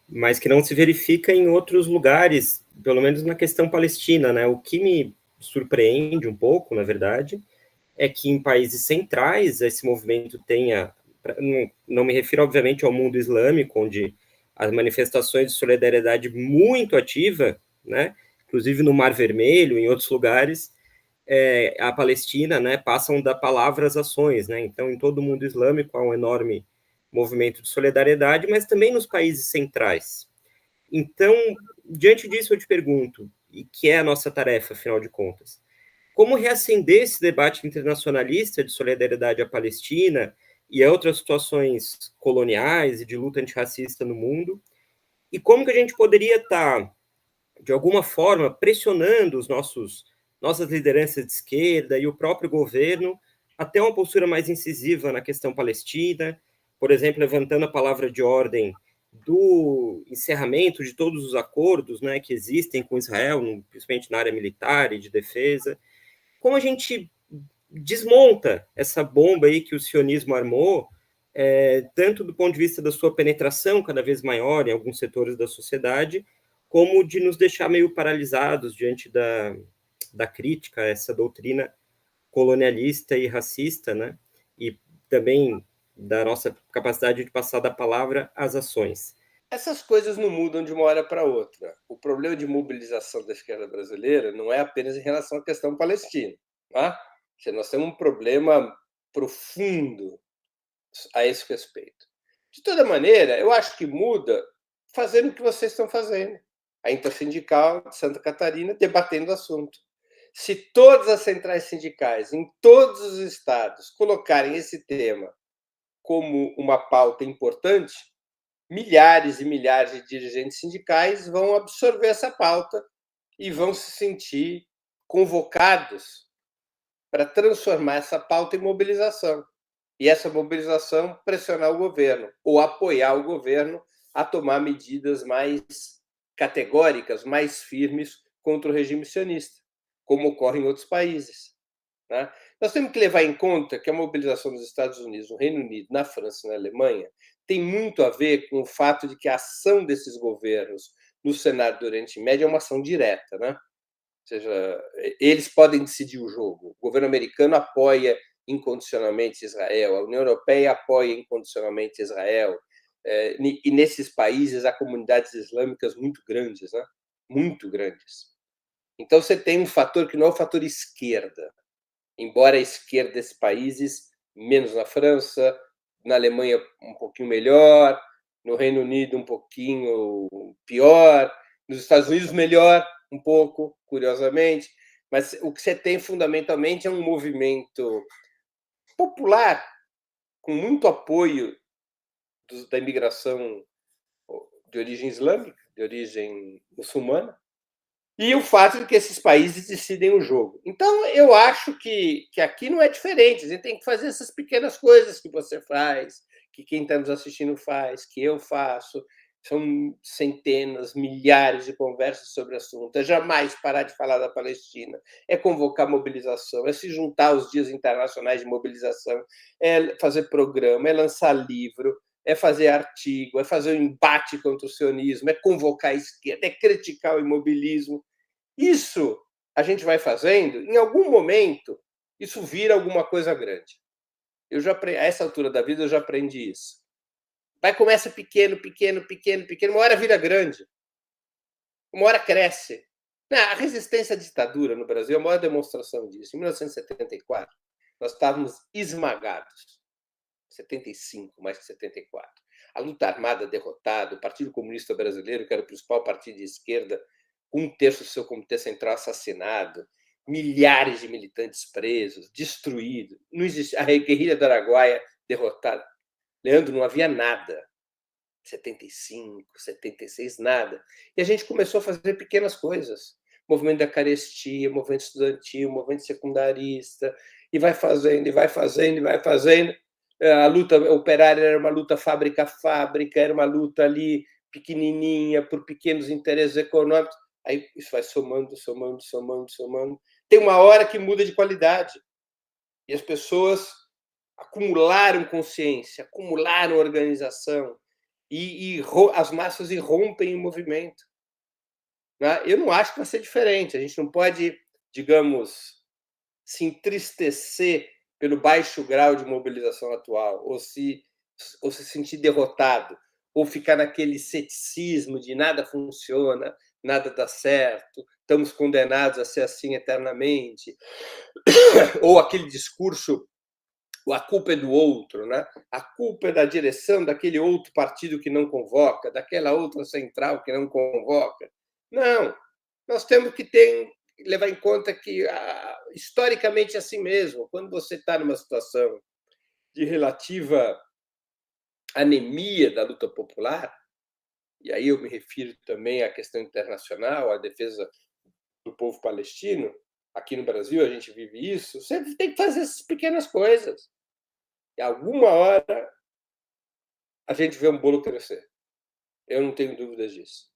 mas que não se verifica em outros lugares, pelo menos na questão palestina, né? O que me surpreende um pouco, na verdade, é que em países centrais esse movimento tenha, não me refiro obviamente ao mundo islâmico, onde as manifestações de solidariedade muito ativa, né? Inclusive no Mar Vermelho, em outros lugares, a Palestina, né, passam da palavra às ações, né? Então, em todo o mundo islâmico há um enorme movimento de solidariedade, mas também nos países centrais. Então, diante disso, eu te pergunto, e que é a nossa tarefa, afinal de contas, como reacender esse debate internacionalista de solidariedade à Palestina e a outras situações coloniais e de luta antirracista no mundo, e como que a gente poderia estar, de alguma forma, pressionando nossas lideranças de esquerda e o próprio governo até uma postura mais incisiva na questão palestina, por exemplo, levantando a palavra de ordem do encerramento de todos os acordos, né, que existem com Israel, principalmente na área militar e de defesa. Como a gente desmonta essa bomba aí que o sionismo armou, tanto do ponto de vista da sua penetração cada vez maior em alguns setores da sociedade, como de nos deixar meio paralisados diante da crítica a essa doutrina colonialista e racista, né? E também da nossa capacidade de passar da palavra às ações. Essas coisas não mudam de uma hora para outra. O problema de mobilização da esquerda brasileira não é apenas em relação à questão palestina. Tá? Nós temos um problema profundo a esse respeito. De toda maneira, eu acho que muda fazendo o que vocês estão fazendo. A Intersindical de Santa Catarina debatendo o assunto. Se todas as centrais sindicais em todos os estados colocarem esse tema como uma pauta importante, milhares e milhares de dirigentes sindicais vão absorver essa pauta e vão se sentir convocados para transformar essa pauta em mobilização. E essa mobilização pressionar o governo ou apoiar o governo a tomar medidas mais categóricas, mais firmes contra o regime sionista, como ocorre em outros países. Né? Nós temos que levar em conta que a mobilização dos Estados Unidos, no Reino Unido, na França e na Alemanha tem muito a ver com o fato de que a ação desses governos no cenário do Oriente Médio é uma ação direta. Né? Ou seja, eles podem decidir o jogo. O governo americano apoia incondicionalmente Israel, a União Europeia apoia incondicionalmente Israel, e nesses países há comunidades islâmicas muito grandes, né? Muito grandes. Então você tem um fator que não é o fator esquerda, embora a esquerda desses países, menos na França, na Alemanha um pouquinho melhor, no Reino Unido um pouquinho pior, nos Estados Unidos melhor um pouco, curiosamente, mas o que você tem fundamentalmente é um movimento popular com muito apoio da imigração de origem islâmica, de origem muçulmana, e o fato de que esses países decidem o jogo. Então, eu acho que aqui não é diferente. A gente tem que fazer essas pequenas coisas que você faz, que quem está nos assistindo faz, que eu faço. São centenas, milhares de conversas sobre o assunto. É jamais parar de falar da Palestina. É convocar mobilização, é se juntar aos dias internacionais de mobilização, é fazer programa, é lançar livro, é fazer artigo, é fazer um embate contra o sionismo, é convocar a esquerda, é criticar o imobilismo. Isso a gente vai fazendo, em algum momento, isso vira alguma coisa grande. A essa altura da vida, eu já aprendi isso. Começa pequeno, pequeno, pequeno, pequeno, uma hora vira grande, uma hora cresce. A resistência à ditadura no Brasil é a maior demonstração disso. Em 1974, nós estávamos esmagados. 75, mais que 74. A luta armada derrotada, o Partido Comunista Brasileiro, que era o principal partido de esquerda, um terço do seu comitê central assassinado, milhares de militantes presos, destruído. Não existia, a guerrilha do Araguaia derrotada. Leandro, não havia nada. 75, 76, nada. E a gente começou a fazer pequenas coisas. Movimento da carestia, movimento estudantil, movimento secundarista, e vai fazendo, e vai fazendo, e vai fazendo. A luta operária era uma luta fábrica a fábrica, era uma luta ali pequenininha, por pequenos interesses econômicos. Aí isso vai somando, somando, somando, somando. Tem uma hora que muda de qualidade. E as pessoas acumularam consciência, acumularam organização, e as massas irrompem em movimento. Né? Eu não acho que vai ser diferente. A gente não pode, digamos, se entristecer pelo baixo grau de mobilização atual, ou se sentir derrotado, ou ficar naquele ceticismo de nada funciona, nada dá certo, estamos condenados a ser assim eternamente, ou aquele discurso, a culpa é do outro, né? A culpa é da direção daquele outro partido que não convoca, daquela outra central que não convoca. Não, nós temos que levar em conta que, historicamente, é assim mesmo. Quando você está numa situação de relativa anemia da luta popular, e aí eu me refiro também à questão internacional, à defesa do povo palestino, aqui no Brasil a gente vive isso, você tem que fazer essas pequenas coisas. E alguma hora a gente vê um bolo crescer. Eu não tenho dúvidas disso.